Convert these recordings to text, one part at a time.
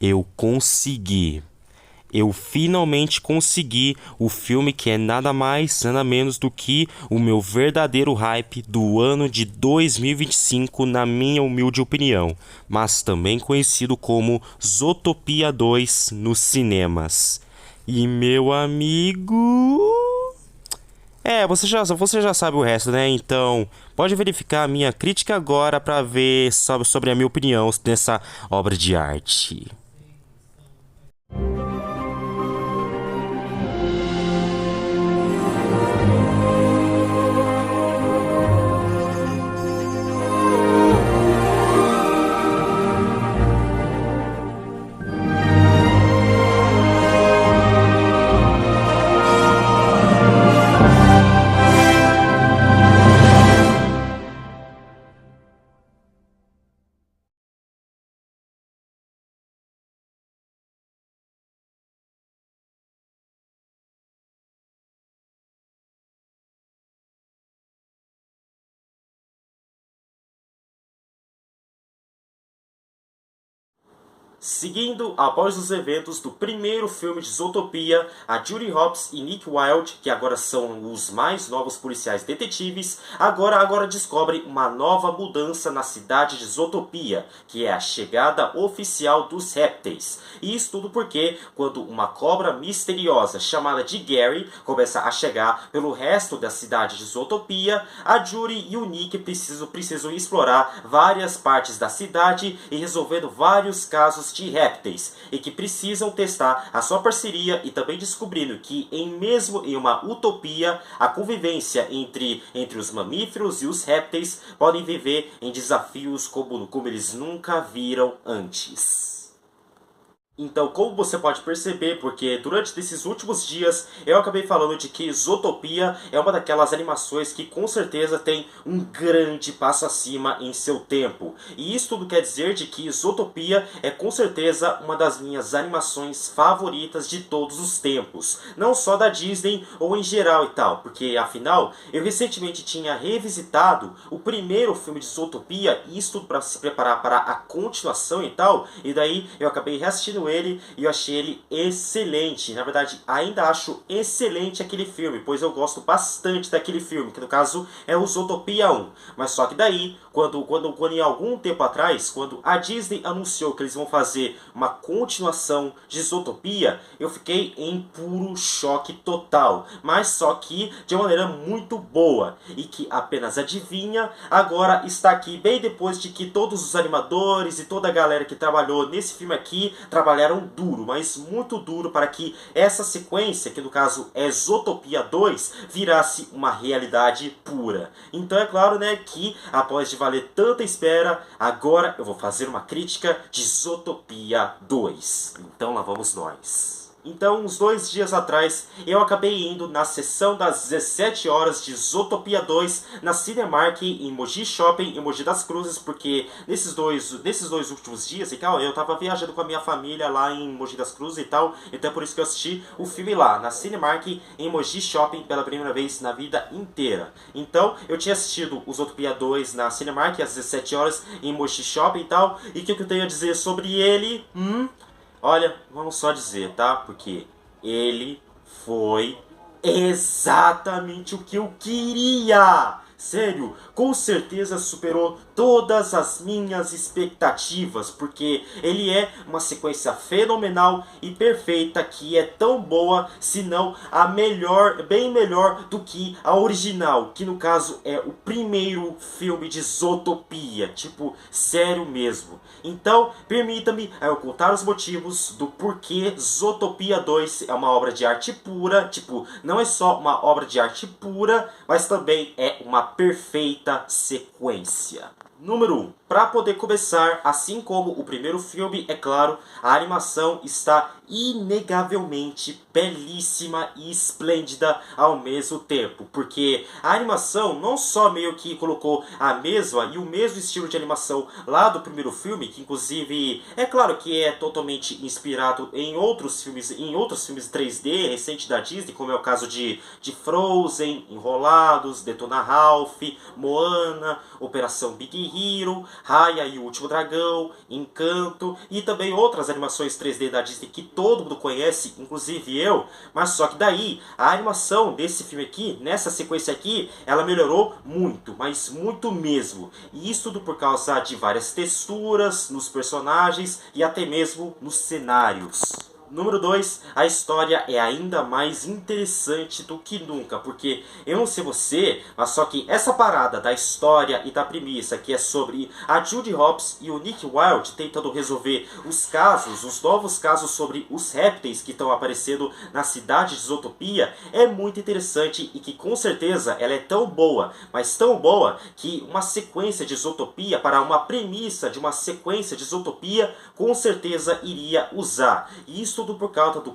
Eu consegui. Eu finalmente consegui o filme que é nada mais, nada menos do que o meu verdadeiro hype do ano de 2025, na minha humilde opinião, mas também conhecido como Zootopia 2 nos cinemas. E meu amigo. Você já sabe o resto, né? Então, pode verificar a minha crítica agora para ver sobre a minha opinião dessa obra de arte. Seguindo após os eventos do primeiro filme de Zootopia, a Judy Hopps e Nick Wilde, que agora são os mais novos policiais detetives, agora descobrem uma nova mudança na cidade de Zootopia, que é a chegada oficial dos répteis. E isso tudo porque, quando uma cobra misteriosa chamada de Gary começa a chegar pelo resto da cidade de Zootopia, a Judy e o Nick precisam explorar várias partes da cidade e resolvendo vários casos de répteis, e que precisam testar a sua parceria e também descobrindo que mesmo em uma utopia, a convivência entre os mamíferos e os répteis podem viver em desafios como eles nunca viram antes. Então, como você pode perceber, porque durante esses últimos dias eu acabei falando de que Zootopia é uma daquelas animações que com certeza tem um grande passo acima em seu tempo. E isso tudo quer dizer de que Zootopia é com certeza uma das minhas animações favoritas de todos os tempos. Não só da Disney ou em geral e tal, porque afinal eu recentemente tinha revisitado o primeiro filme de Zootopia, e isso tudo para se preparar para a continuação e tal, e daí eu acabei reassistindo ele e eu achei ele excelente. Na verdade, ainda acho excelente aquele filme, pois eu gosto bastante daquele filme, que no caso é o Zootopia 1. Mas só que daí, quando em algum tempo atrás, quando a Disney anunciou que eles vão fazer uma continuação de Zootopia, eu fiquei em puro choque total. Mas só que de uma maneira muito boa. E que apenas adivinha, agora está aqui bem depois de que todos os animadores e toda a galera que trabalhou nesse filme aqui trabalharam duro, mas muito duro, para que essa sequência, que no caso é Zootopia 2, virasse uma realidade pura. Então é claro, né, que após de valer tanta espera, agora eu vou fazer uma crítica de Zootopia 2. Então lá vamos nós. Então, uns 2 dias atrás, eu acabei indo na sessão das 17 horas de Zootopia 2 na Cinemark em Mogi Shopping, em Mogi das Cruzes, porque nesses dois últimos dias e tal, eu tava viajando com a minha família lá em Mogi das Cruzes e tal, então é por isso que eu assisti o filme lá, na Cinemark em Mogi Shopping, pela primeira vez na vida inteira. Então, eu tinha assistido o Zootopia 2 na Cinemark às 17 horas em Mogi Shopping e tal, e o que eu tenho a dizer sobre ele? Olha, vamos só dizer, tá? Porque ele foi exatamente o que eu queria! Sério, com certeza superou todas as minhas expectativas, porque ele é uma sequência fenomenal e perfeita, que é tão boa, se não a melhor, bem melhor do que a original, que no caso é o primeiro filme de Zootopia, tipo, sério mesmo. Então, permita-me eu contar os motivos do porquê Zootopia 2 é uma obra de arte pura, tipo, não é só uma obra de arte pura, mas também é uma perfeita sequência. Número 1. Para poder começar, assim como o primeiro filme, é claro, a animação está inegavelmente belíssima e esplêndida ao mesmo tempo, porque a animação não só meio que colocou a mesma e o mesmo estilo de animação lá do primeiro filme, que inclusive é claro que é totalmente inspirado em outros filmes 3D recentes da Disney, como é o caso de Frozen, Enrolados, Detona Ralph, Moana, Operação Big Hero, Raya e o Último Dragão, Encanto e também outras animações 3D da Disney que todo mundo conhece, inclusive eu. Mas só que daí, a animação desse filme aqui, nessa sequência aqui, ela melhorou muito, mas muito mesmo. E isso tudo por causa de várias texturas nos personagens e até mesmo nos cenários. Número 2, a história é ainda mais interessante do que nunca, porque eu não sei você, mas só que essa parada da história e da premissa, que é sobre a Judy Hopps e o Nick Wilde tentando resolver os casos, os novos casos sobre os répteis que estão aparecendo na cidade de Zootopia, é muito interessante e que com certeza ela é tão boa, mas tão boa, que uma sequência de Zootopia, para uma premissa de uma sequência de Zootopia, com certeza iria usar. E isso tudo por causa do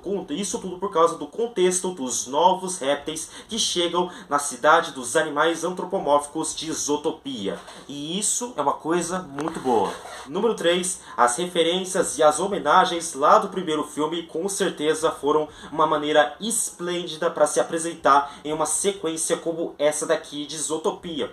contexto dos novos répteis que chegam na cidade dos animais antropomórficos de Zootopia. E isso é uma coisa muito boa. Número 3, as referências e as homenagens lá do primeiro filme com certeza foram uma maneira esplêndida para se apresentar em uma sequência como essa daqui de Zootopia.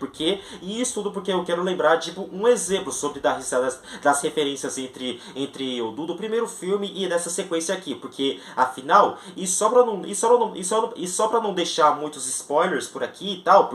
E isso tudo porque eu quero lembrar tipo um exemplo sobre das referências entre o do primeiro filme e dessa sequência aqui, porque afinal, e só para não deixar muitos spoilers por aqui e tal,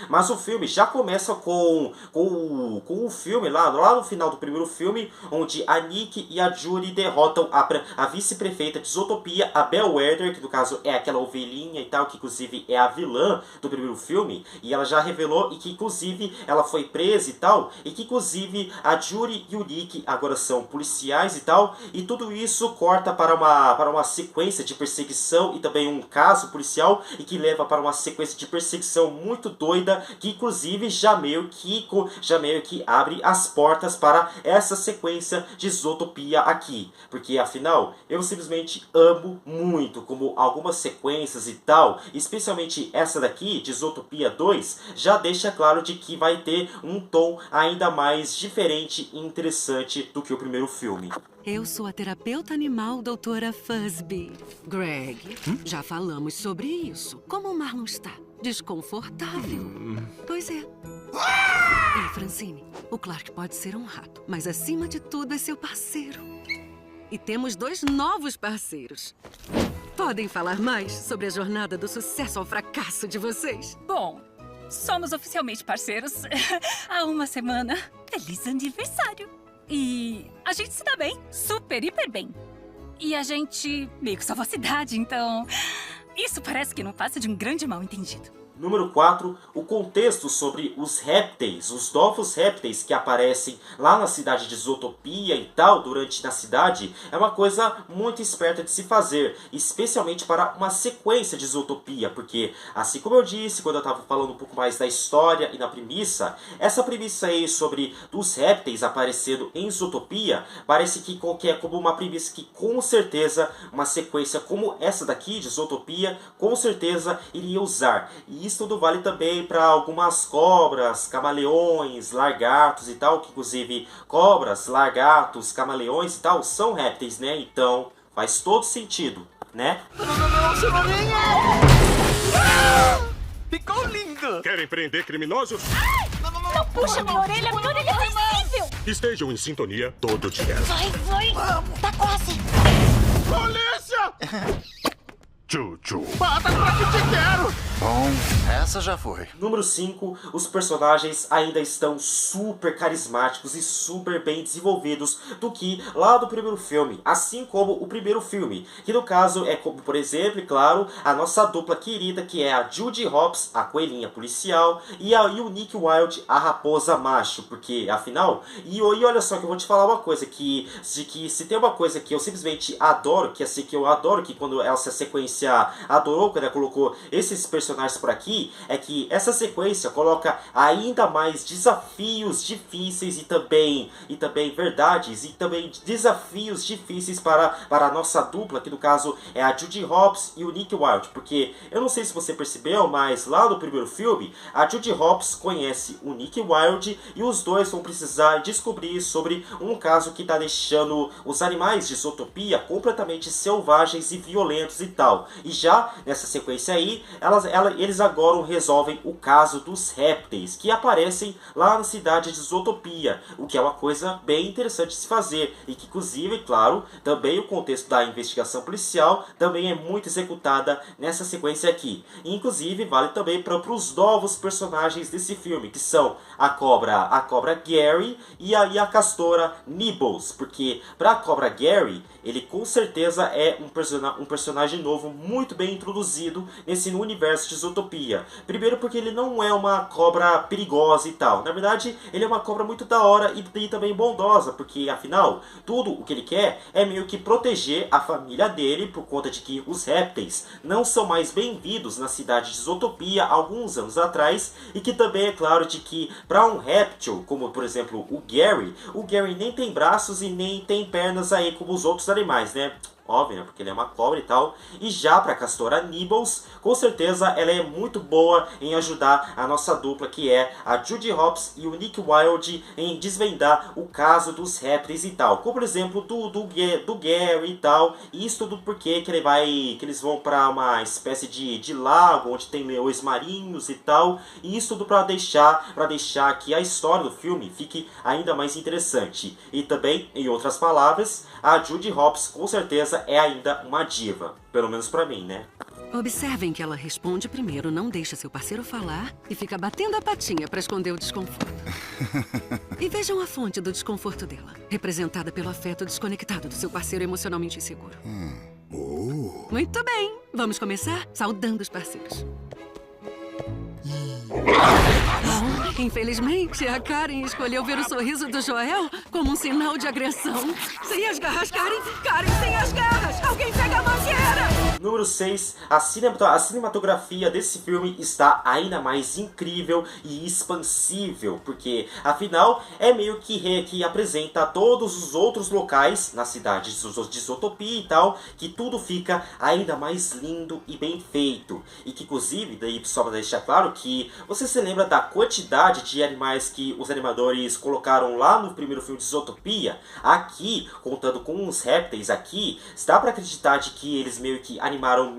mas o filme já começa com o filme lá no final do primeiro filme, onde a Nick e a Judy derrotam a vice-prefeita de Zootopia, a Bellwether, que no caso é aquela ovelhinha e tal, que inclusive é a vilã do primeiro filme, e ela já revelou e que inclusive ela foi presa e tal, e que inclusive a Judy e o Nick agora são policiais e tal, e tudo isso corta para uma sequência de perseguição e também um caso policial, e que leva para uma sequência de perseguição muito doida, que inclusive já meio que abre as portas para essa sequência de Zootopia aqui, porque afinal eu simplesmente amo muito como algumas sequências e tal, especialmente essa daqui de Zootopia 2, já deixa claro de que vai ter um tom ainda mais diferente e interessante do que o primeiro filme. Eu sou a terapeuta animal doutora Fuzby. Greg, já falamos sobre isso. Como o Marlon está? Desconfortável. Pois é. E Francine, o Clark pode ser um rato, mas acima de tudo é seu parceiro. E temos 2 novos parceiros. Podem falar mais sobre a jornada do sucesso ao fracasso de vocês? Bom, somos oficialmente parceiros há uma semana. Feliz aniversário! E a gente se dá bem, super, hiper bem. E a gente meio que salvou a cidade, então isso parece que não passa de um grande mal-entendido. Número 4, o contexto sobre os répteis, os novos répteis que aparecem lá na cidade de Zootopia e tal, na cidade, é uma coisa muito esperta de se fazer, especialmente para uma sequência de Zootopia, porque, assim como eu disse quando eu estava falando um pouco mais da história e da premissa, essa premissa aí sobre os répteis aparecendo em Zootopia, parece que é como uma premissa que com certeza uma sequência como essa daqui de Zootopia, com certeza iria usar. E isso tudo vale também para algumas cobras, camaleões, lagartos e tal, que inclusive cobras, lagartos, camaleões e tal são répteis, né? Então faz todo sentido, né? Não, Cebolinha! Ficou lindo! Querem prender criminosos? Não puxa minha orelha é sensível! Estejam em sintonia todo dia. Vai! Tá quase! Polícia! Chuchu. Bata pra que te quero! Bom, essa já foi. Número 5, os personagens ainda estão super carismáticos e super bem desenvolvidos do que lá do primeiro filme, assim como o primeiro filme, que no caso é como, por exemplo, claro, a nossa dupla querida, que é a Judy Hopps, a coelhinha policial, e o Nick Wilde, a raposa macho, porque afinal, e olha só que eu vou te falar uma coisa, que se tem uma coisa que eu simplesmente adoro, que quando essa sequência adorou, quando ela colocou esses personagens por aqui, é que essa sequência coloca ainda mais desafios difíceis e também verdades e também desafios difíceis para a nossa dupla, que no caso é a Judy Hopps e o Nick Wilde, porque eu não sei se você percebeu, mas lá no primeiro filme a Judy Hopps conhece o Nick Wilde e os dois vão precisar descobrir sobre um caso que está deixando os animais de Zootopia completamente selvagens e violentos e tal. E já nessa sequência aí, ela eles agora resolvem o caso dos répteis que aparecem lá na cidade de Zootopia, o que é uma coisa bem interessante de se fazer e que, inclusive, claro, também o contexto da investigação policial também é muito executada nessa sequência aqui. E, inclusive, vale também para os novos personagens desse filme, que são a cobra Gary e a castora Nibbles, porque para a cobra Gary, ele com certeza é um personagem novo muito bem introduzido nesse universo de Zootopia. Primeiro porque ele não é uma cobra perigosa e tal. Na verdade, ele é uma cobra muito da hora e também bondosa, porque afinal, tudo o que ele quer é meio que proteger a família dele por conta de que os répteis não são mais bem-vindos na cidade de Zootopia há alguns anos atrás, e que também é claro de que para um réptil, como por exemplo o Gary nem tem braços e nem tem pernas aí como os outros animais, né? Óbvio, né? Porque ele é uma cobra e tal. E já para a castora Nibbles, com certeza ela é muito boa em ajudar a nossa dupla, que é a Judy Hopps e o Nick Wilde, em desvendar o caso dos répteis e tal. Como por exemplo do Gary e tal. E isso tudo porque que eles vão para uma espécie de lago onde tem leões marinhos e tal. E isso tudo para deixar que a história do filme fique ainda mais interessante. E também, em outras palavras, a Judy Hopps com certeza é ainda uma diva. Pelo menos pra mim, né? Observem que ela responde primeiro, não deixa seu parceiro falar e fica batendo a patinha pra esconder o desconforto. E vejam a fonte do desconforto dela, representada pelo afeto desconectado do seu parceiro emocionalmente inseguro. Muito bem, vamos começar saudando os parceiros. Bom, infelizmente, a Karen escolheu ver o sorriso do Joel como um sinal de agressão. Sem as garras, Karen! Karen, sem as garras! Alguém pega a mangueira! Número 6. A cinematografia desse filme está ainda mais incrível e expansível, porque, afinal, é meio que apresenta todos os outros locais na cidade de Zootopia e tal, que tudo fica ainda mais lindo e bem feito. E que, inclusive, daí só para deixar claro que você se lembra da quantidade de animais que os animadores colocaram lá no primeiro filme de Zootopia? Aqui, contando com os répteis aqui, dá para acreditar de que eles meio que animaram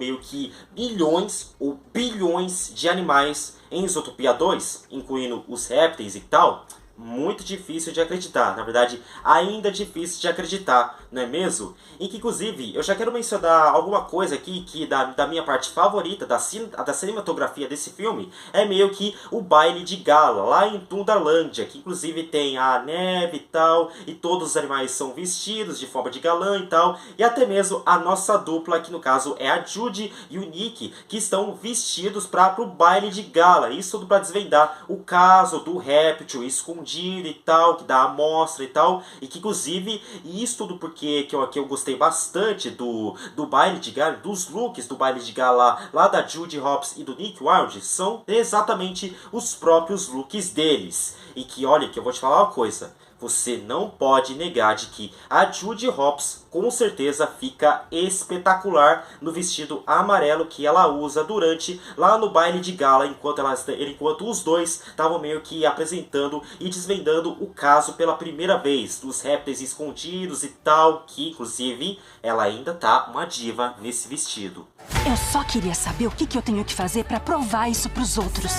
milhões ou bilhões de animais em Zootopia 2, incluindo os répteis e tal. Muito difícil de acreditar, na verdade, ainda difícil de acreditar, não é mesmo? E que, inclusive, eu já quero mencionar alguma coisa aqui que da minha parte favorita da cinematografia desse filme é meio que o baile de gala, lá em Thunderlândia, que inclusive tem a neve e tal, e todos os animais são vestidos de forma de galã e tal, e até mesmo a nossa dupla, que no caso é a Judy e o Nick, que estão vestidos para o baile de gala, isso tudo para desvendar o caso do réptil escondido e tal, que dá a amostra e tal, e que inclusive, e isso tudo porque que eu gostei bastante do baile de gala, dos looks do baile de gala lá da Judy Hopps e do Nick Wilde, são exatamente os próprios looks deles. E que, olha, que eu vou te falar uma coisa, você não pode negar de que a Judy Hopps com certeza fica espetacular no vestido amarelo que ela usa durante lá no baile de gala, enquanto os dois estavam meio que apresentando e desvendando o caso pela primeira vez, dos répteis escondidos e tal, que inclusive ela ainda tá uma diva nesse vestido. Eu só queria saber o que eu tenho que fazer pra provar isso pros outros.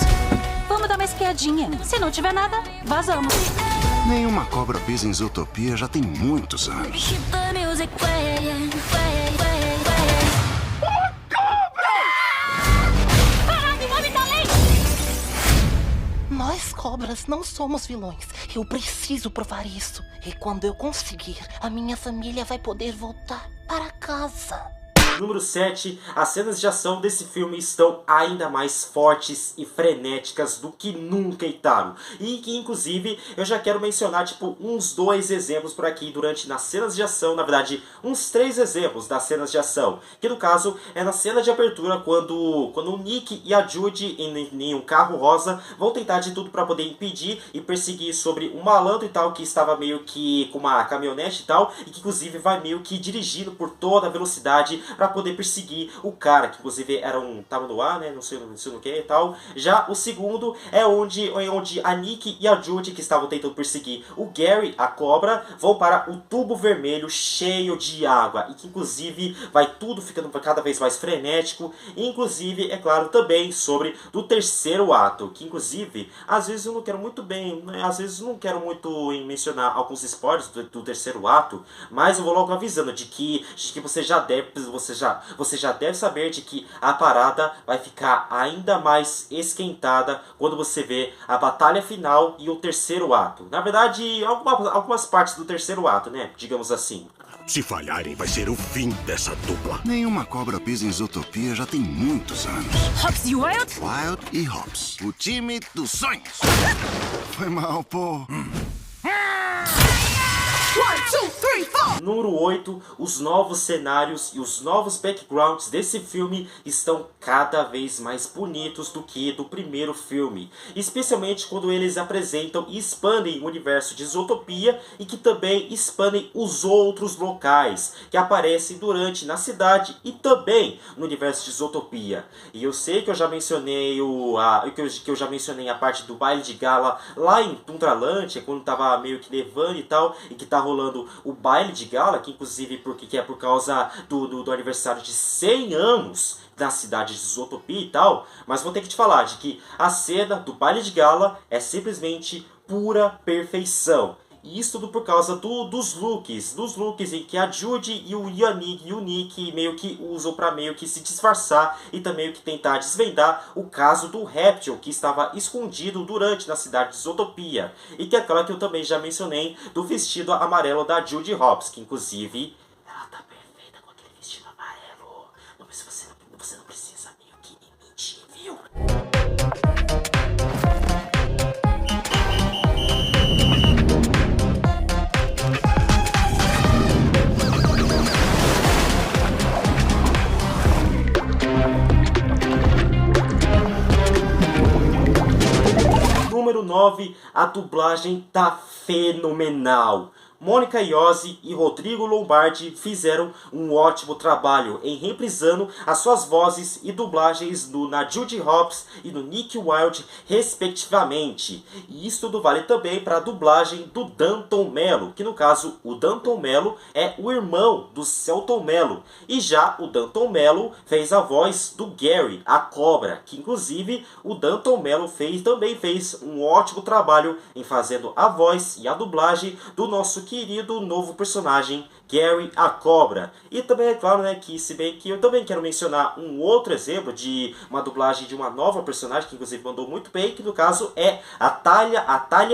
Vamos dar uma espiadinha. Se não tiver nada, vazamos. Nenhuma cobra pisa em Zootopia já tem muitos anos. Nós, cobras, não somos vilões. Eu preciso provar isso. E quando eu conseguir, a minha família vai poder voltar para casa. Número 7. As cenas de ação desse filme estão ainda mais fortes e frenéticas do que nunca, Itaro. E que, inclusive, eu já quero mencionar, uns 2 exemplos por aqui nas cenas de ação. Na verdade, uns 3 exemplos das cenas de ação. Que, no caso, é na cena de abertura, quando o Nick e a Judy, em um carro rosa, vão tentar de tudo para poder impedir e perseguir sobre um malandro e tal, que estava meio que com uma caminhonete e tal, e que, inclusive, vai meio que dirigindo por toda a velocidade para poder perseguir o cara, que inclusive era tava no ar, né, não sei no que e tal. Já o segundo é onde a Nick e a Judy, que estavam tentando perseguir o Gary, a cobra, vão para o tubo vermelho cheio de água, e que inclusive vai tudo ficando cada vez mais frenético, e inclusive, é claro, também sobre do terceiro ato, que inclusive, às vezes eu não quero muito bem, né, às vezes eu não quero muito mencionar alguns spoilers do terceiro ato, mas eu vou logo avisando de que você já deve saber de que a parada vai ficar ainda mais esquentada quando você vê a batalha final e o terceiro ato. Na verdade, algumas partes do terceiro ato, né? Digamos assim. Se falharem, vai ser o fim dessa dupla. Nenhuma cobra pisa em Zootopia já tem muitos anos. Hobbs e Wild? Wild e Hobbs, o time dos sonhos. Foi mal, pô. Número 8, os novos cenários e os novos backgrounds desse filme estão cada vez mais bonitos do que do primeiro filme, especialmente quando eles apresentam e expandem o universo de Zootopia e que também expandem os outros locais que aparecem na cidade e também no universo de Zootopia. E eu sei que eu já mencionei a parte do baile de gala lá em Tundralândia, quando tava meio que nevando e tal, e que tá rolando o baile de gala, que inclusive que é por causa do aniversário de 100 anos da cidade de Zootopia e tal, mas vou ter que te falar de que a cena do baile de gala é simplesmente pura perfeição. E isso tudo por causa dos looks em que a Judy e o Nick meio que usam para meio que se disfarçar e também meio que tentar desvendar o caso do réptil que estava escondido na cidade de Zootopia. E que é aquela que eu também já mencionei do vestido amarelo da Judy Hopps, que inclusive ela tá perfeita com aquele vestido amarelo. Você não precisa meio que mentir, viu? Número 9, a dublagem tá fenomenal. Mônica Iose e Rodrigo Lombardi fizeram um ótimo trabalho em reprisando as suas vozes e dublagens na Judy Hopps e no Nick Wilde, respectivamente. E isso tudo vale também para a dublagem do Danton Mello, que no caso o Danton Mello é o irmão do Selton Mello. E já o Danton Mello fez a voz do Gary, a cobra, que inclusive o Danton Mello também fez um ótimo trabalho em fazendo a voz e a dublagem do nosso querido novo personagem Gary, a cobra. E também é claro, né, que se bem que eu também quero mencionar um outro exemplo de uma dublagem de uma nova personagem que inclusive mandou muito bem, que no caso é a Talia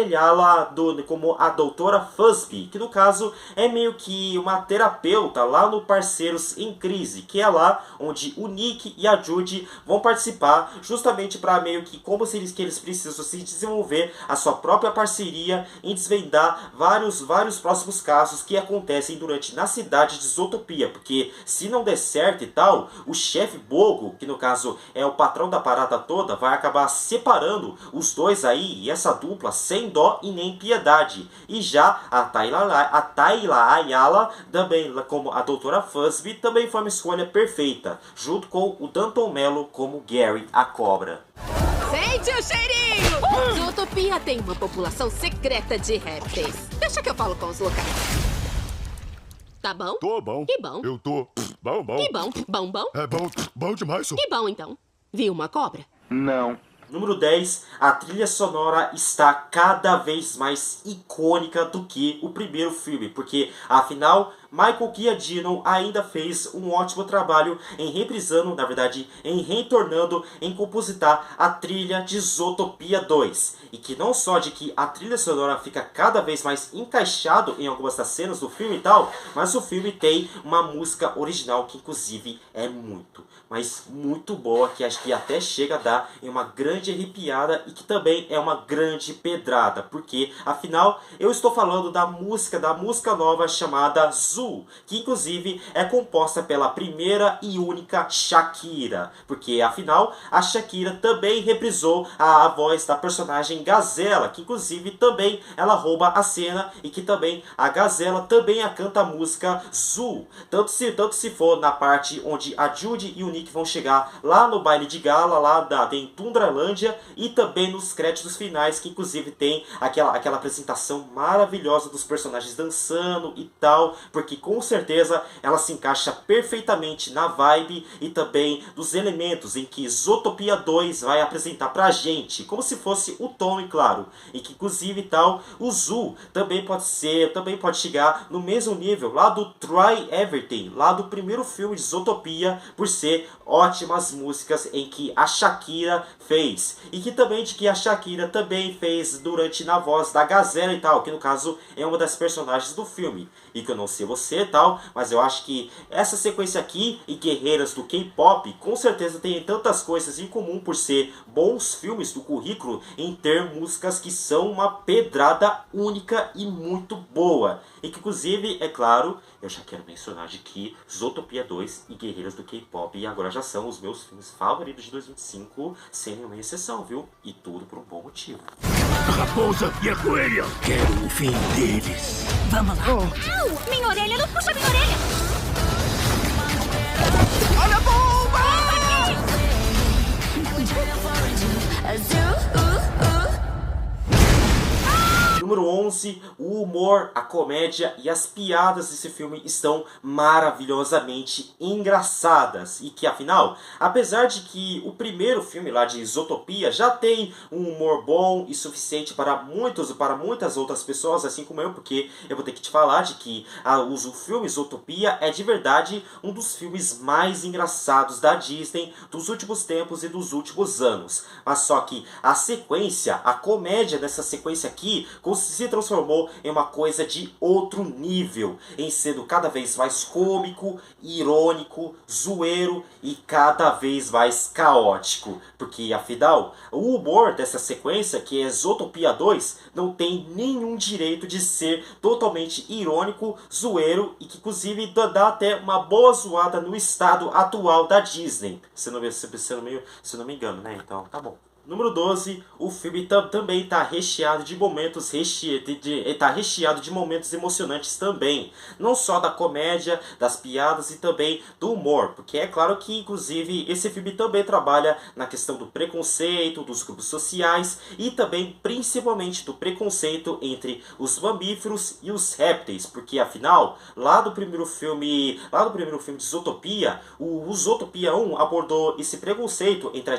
Yala como a Doutora Fuzby, que no caso é meio que uma terapeuta lá no Parceiros em Crise, que é lá onde o Nick e a Judy vão participar justamente para meio que como se eles precisam se desenvolver a sua própria parceria em desvendar vários próximos casos que acontecem na cidade de Zootopia, porque se não der certo e tal, o chefe Bogo, que no caso é o patrão da parada toda, vai acabar separando os dois aí, e essa dupla, sem dó e nem piedade. E já a Tayla Ayala, também como a Doutora Fuzby, também foi uma escolha perfeita, junto com o Danton Mello como Gary, a cobra. Sente o cheirinho! Zootopia tem uma população secreta de répteis. Deixa que eu falo com os locais. Tá bom? Tô bom. Que bom. Eu tô bom. Que bom. Bom? É bom demais, senhor. Que bom, então. Viu uma cobra? Não. Número 10, a trilha sonora está cada vez mais icônica do que o primeiro filme, porque afinal Michael Giacchino ainda fez um ótimo trabalho em reprisando, na verdade, em retornando em compositar a trilha de Zootopia 2. E que não só de que a trilha sonora fica cada vez mais encaixado em algumas das cenas do filme e tal, mas o filme tem uma música original que inclusive é muito boa, que acho que até chega a dar em uma grande arrepiada e que também é uma grande pedrada, porque afinal eu estou falando da música nova chamada Zoo, que inclusive é composta pela primeira e única Shakira, porque afinal a Shakira também reprisou a voz da personagem Gazela, que inclusive também ela rouba a cena e que também a Gazela também canta a música Zoo. Tanto se for na parte onde a Judy e o Nick vão chegar lá no baile de gala, lá em Tundralândia, e também nos créditos finais, que inclusive tem aquela apresentação maravilhosa dos personagens dançando e tal, porque com certeza ela se encaixa perfeitamente na vibe e também dos elementos em que Zootopia 2 vai apresentar pra gente, como se fosse o tom, e claro, e que inclusive tal, o Zoo também pode chegar no mesmo nível lá do Try Everything, lá do primeiro filme de Zootopia, por ser ótimas músicas em que a Shakira fez, e que também a Shakira também fez durante na voz da Gazela e tal, que no caso é uma das personagens do filme, e que eu não sei você e tal, mas eu acho que essa sequência aqui e Guerreiras do K-Pop com certeza tem tantas coisas em comum por ser bons filmes do currículo em ter músicas que são uma pedrada única e muito boa, e que inclusive, é claro, eu já quero mencionar de que Zootopia 2 e Guerreiras do K-Pop agora já são os meus filmes favoritos de 2025, sem nenhuma exceção, viu? E tudo por um bom motivo. A raposa e a coelha. Quero o fim deles. Vamos lá. Não! Minha orelha! Não puxa minha orelha! Olha a bomba! Número 11, o humor, a comédia e as piadas desse filme estão maravilhosamente engraçadas. E que, afinal, apesar de que o primeiro filme lá de Zootopia já tem um humor bom e suficiente para muitas outras pessoas, assim como eu, porque eu vou ter que te falar de que o filme Zootopia é de verdade um dos filmes mais engraçados da Disney dos últimos tempos e dos últimos anos. Mas só que a sequência, a comédia dessa sequência aqui, se transformou em uma coisa de outro nível, em sendo cada vez mais cômico, irônico, zoeiro e cada vez mais caótico. Porque afinal, o humor dessa sequência, que é Zootopia 2, não tem nenhum direito de ser totalmente irônico, zoeiro e que inclusive dá até uma boa zoada no estado atual da Disney. Se não me engano, né? Então, tá bom. Número 12, o filme também está recheado de momentos recheado de momentos emocionantes também, não só da comédia, das piadas e também do humor, porque é claro que inclusive esse filme também trabalha na questão do preconceito, dos grupos sociais e também principalmente do preconceito entre os mamíferos e os répteis, porque afinal, lá do primeiro filme de Zootopia, o Zootopia 1 abordou esse preconceito entre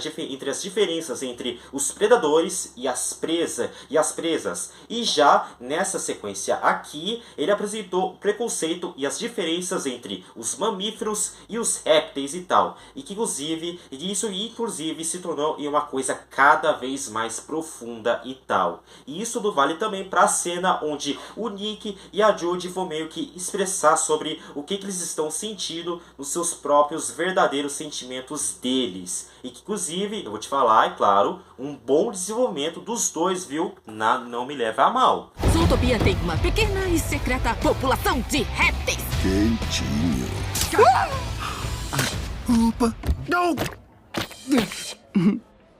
as diferenças entre os predadores e as presas. E já nessa sequência aqui, ele apresentou o preconceito e as diferenças entre os mamíferos e os répteis e tal. E que inclusive se tornou em uma coisa cada vez mais profunda e tal. E isso vale também para a cena onde o Nick e a Judy vão meio que expressar sobre o que eles estão sentindo nos seus próprios verdadeiros sentimentos deles. E que inclusive, eu vou te falar, é claro, um bom desenvolvimento dos dois, viu? Não me leva a mal. Zootopia tem uma pequena e secreta população de répteis. Quentinho. Opa. Não.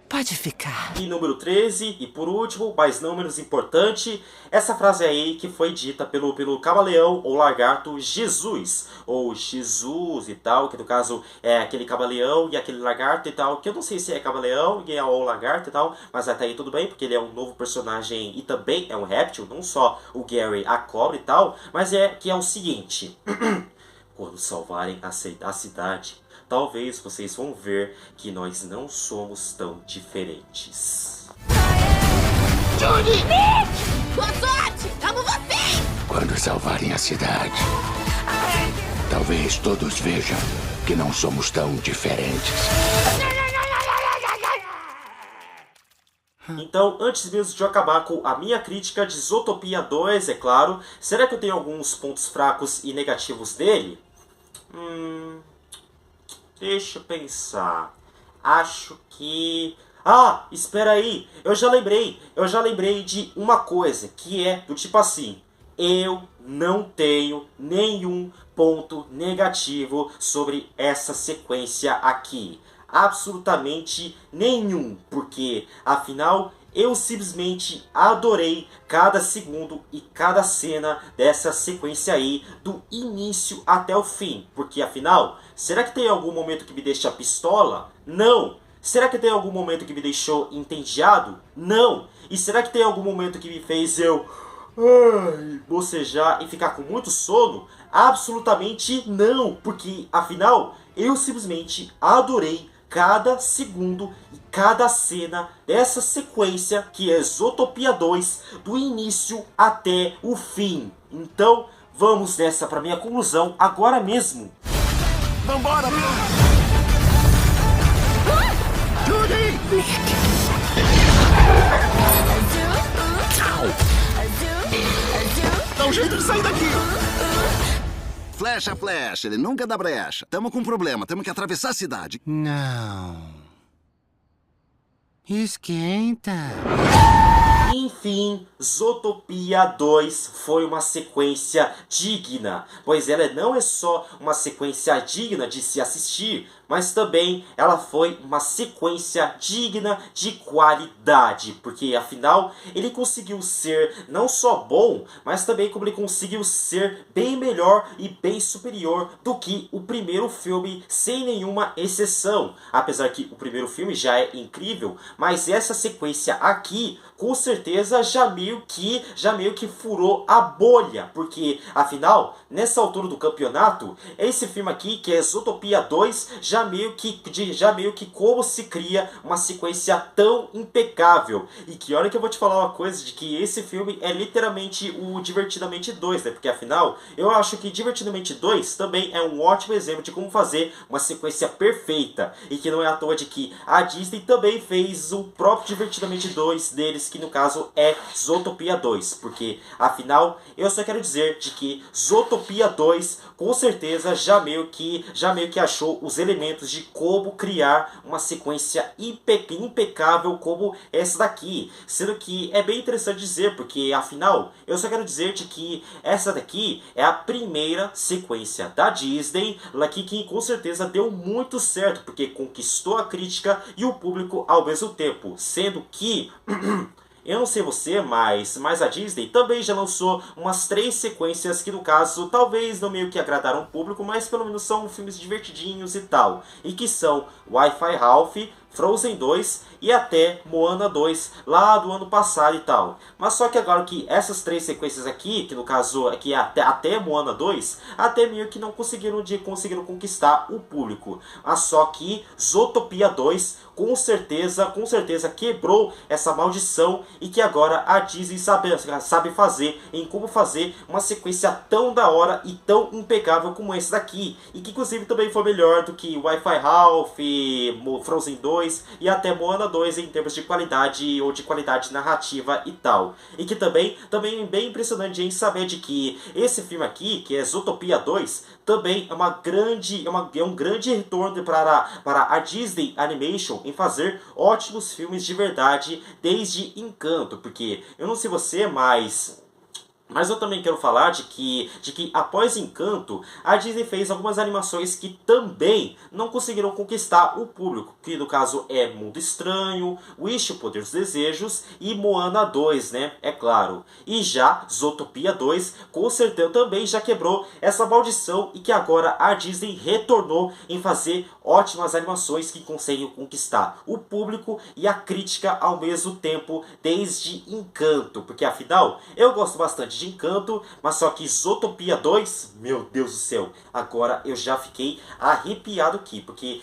Pode ficar. E número 13, e por último, mas não menos importante, essa frase aí que foi dita pelo camaleão ou lagarto Jesus, ou Jesus e tal, que no caso é aquele camaleão e aquele lagarto e tal, que eu não sei se é camaleão ou lagarto e tal, mas até aí tudo bem, porque ele é um novo personagem e também é um réptil, não só o Gary, a cobra e tal, mas é o seguinte, quando salvarem a cidade, talvez vocês vão ver que nós não somos tão diferentes. Judy! Boa sorte! Amo vocês! Quando salvarem a cidade, talvez todos vejam que não somos tão diferentes. Então, antes mesmo de eu acabar com a minha crítica de Zootopia 2, é claro, será que eu tenho alguns pontos fracos e negativos dele? Deixa eu pensar. Acho que... Ah, espera aí. Eu já lembrei de uma coisa, que é do tipo assim. eu não tenho nenhum ponto negativo sobre essa sequência aqui. Absolutamente nenhum, porque afinal eu simplesmente adorei cada segundo e cada cena dessa sequência aí, do início até o fim. Porque afinal, será que tem algum momento que me deixa pistola? Não! Será que tem algum momento que me deixou entediado? Não! E será que tem algum momento que me fez eu bocejar e ficar com muito sono? Absolutamente não! Porque afinal, eu simplesmente adorei cada segundo e cada cena dessa sequência que é Zootopia 2, do início até o fim. Então, vamos nessa para minha conclusão agora mesmo. Vambora! Judy! Dá um jeito de sair daqui! Flecha, flecha, ele nunca dá brecha. Tamo com um problema, temos que atravessar a cidade. Não. Esquenta. Enfim, Zootopia 2 foi uma sequência digna, pois ela não é só uma sequência digna de se assistir, mas também ela foi uma sequência digna de qualidade, porque afinal ele conseguiu ser não só bom, mas também como ele conseguiu ser bem melhor e bem superior do que o primeiro filme, sem nenhuma exceção. Apesar que o primeiro filme já é incrível, mas essa sequência aqui com certeza já meio que furou a bolha, porque afinal, nessa altura do campeonato, esse filme aqui, que é Zootopia 2, já meio que como se cria uma sequência tão impecável. E que olha que eu vou te falar uma coisa, de que esse filme é literalmente o Divertidamente 2, né? Porque afinal, eu acho que Divertidamente 2 também é um ótimo exemplo de como fazer uma sequência perfeita. E que não é à toa de que a Disney também fez o próprio Divertidamente 2 deles, que no caso é Zootopia 2, porque afinal eu só quero dizer de que Zootopia 2 com certeza já meio que achou os elementos de como criar uma sequência impecável como essa daqui, sendo que é bem interessante dizer, porque afinal eu só quero dizer de que essa daqui é a primeira sequência da Disney que com certeza deu muito certo, porque conquistou a crítica e o público ao mesmo tempo, sendo que eu não sei você, mas a Disney também já lançou umas 3 sequências que, no caso, talvez não meio que agradaram o público, mas pelo menos são filmes divertidinhos e tal. E que são Wi-Fi Ralph, Frozen 2 e até Moana 2, lá do ano passado e tal. Mas só que agora que essas 3 sequências aqui, que no caso aqui é até Moana 2, até meio que não conseguiram conquistar o público. Mas só que Zootopia 2 com certeza quebrou essa maldição, e que agora a Disney sabe fazer em como fazer uma sequência tão da hora e tão impecável como esse daqui, e que inclusive também foi melhor do que Wi-Fi Ralph, Frozen 2 e até Moana 2 em termos de qualidade ou de qualidade narrativa e tal. E que também é bem impressionante em saber de que esse filme aqui, que é Zootopia 2, também é um grande retorno para a Disney Animation em fazer ótimos filmes de verdade desde Encanto, porque eu não sei você, mas eu também quero falar de que após Encanto, a Disney fez algumas animações que também não conseguiram conquistar o público, que no caso é Mundo Estranho, Wish, o Poder dos Desejos e Moana 2, né? É claro. E já Zootopia 2, com certeza também já quebrou essa maldição, e que agora a Disney retornou em fazer ótimas animações que conseguem conquistar o público e a crítica ao mesmo tempo desde Encanto, porque afinal eu gosto bastante de Encanto, mas só que Zootopia 2, meu Deus do céu, agora eu já fiquei arrepiado aqui, porque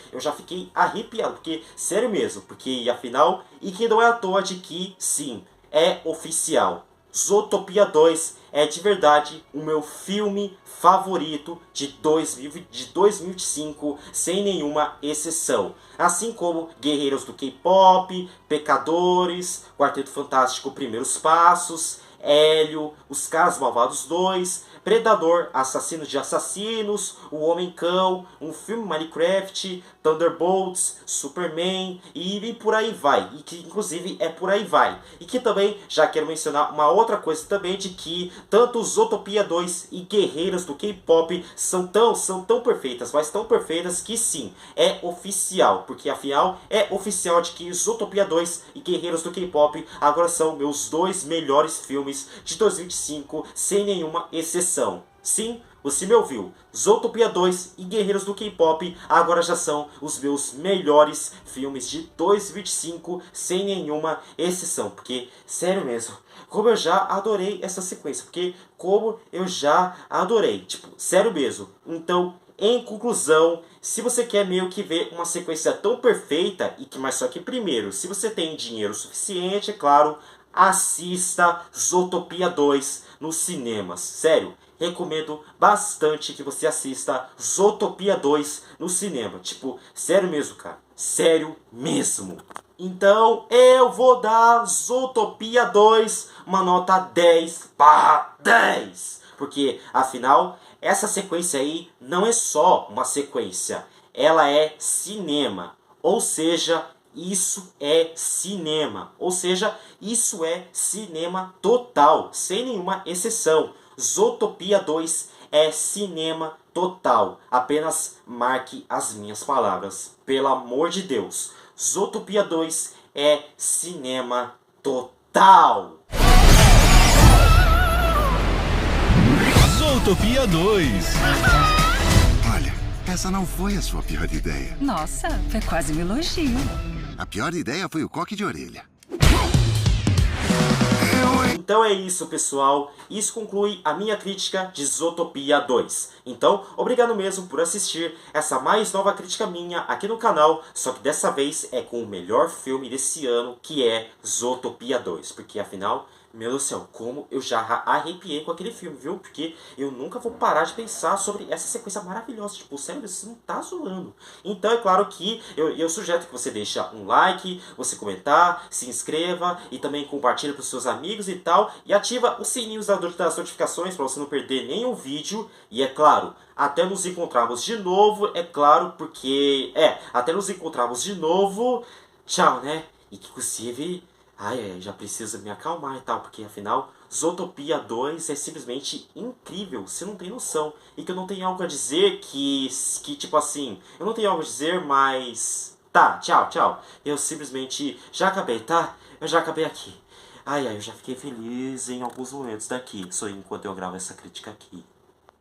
sério mesmo, porque afinal, e que não é à toa de que, sim, é oficial, Zootopia 2 é de verdade o meu filme favorito de 2025, sem nenhuma exceção. Assim como Guerreiros do K-Pop, Pecadores, Quarteto Fantástico Primeiros Passos, Hélio, Os Caras Malvados 2, Predador, Assassino de Assassinos, O Homem-Cão, um filme Minecraft, Thunderbolts, Superman e por aí vai. E que inclusive é por aí vai. E que também já quero mencionar uma outra coisa também, de que tanto Zootopia 2 e Guerreiras do K-Pop são tão perfeitas, mas tão perfeitas que sim, é oficial. Porque afinal é oficial de que Zootopia 2 e Guerreiros do K-Pop agora são meus 2 melhores filmes de 2025, sem nenhuma exceção. Sim, você me ouviu. Zootopia 2 e Guerreiros do K-Pop agora já são os meus melhores filmes de 2025, sem nenhuma exceção. Porque, sério mesmo, como eu já adorei essa sequência. Porque, como eu já adorei. Tipo, sério mesmo. Então, em conclusão, se você quer meio que ver uma sequência tão perfeita, mas só que primeiro, se você tem dinheiro suficiente, é claro, assista Zootopia 2 nos cinemas. Sério, recomendo bastante que você assista Zootopia 2 no cinema. Tipo, sério mesmo, cara. Sério mesmo. Então, eu vou dar Zootopia 2 uma nota 10/10. Porque, afinal, essa sequência aí não é só uma sequência. Ela é cinema. Ou seja, isso é cinema. Ou seja, isso é cinema total, sem nenhuma exceção. Zootopia 2 é cinema total. Apenas marque as minhas palavras. Pelo amor de Deus. Zootopia 2 é cinema total. Zootopia 2. Olha, essa não foi a sua pior ideia. Nossa, foi quase um elogio. A pior ideia foi o coque de orelha. Então é isso, pessoal. Isso conclui a minha crítica de Zootopia 2. Então, obrigado mesmo por assistir essa mais nova crítica minha aqui no canal. Só que dessa vez é com o melhor filme desse ano, que é Zootopia 2. Porque afinal, meu Deus do céu, como eu já arrepiei com aquele filme, viu? Porque eu nunca vou parar de pensar sobre essa sequência maravilhosa. Tipo, sério, você não tá zoando. Então é claro que eu sugiro que você deixe um like, você comentar, se inscreva e também compartilhe para os seus amigos e tal. E ativa o sininho das notificações para você não perder nenhum vídeo. E é claro, até nos encontrarmos de novo, é claro, porque... até nos encontrarmos de novo. Tchau, né? E que inclusive... já preciso me acalmar e tal, porque afinal, Zootopia 2 é simplesmente incrível, você não tem noção. E que eu não tenho algo a dizer que tipo assim, eu não tenho algo a dizer, mas... Tá, tchau. Eu simplesmente já acabei, tá? Eu já acabei aqui. Eu já fiquei feliz em alguns momentos daqui, só enquanto eu gravo essa crítica aqui.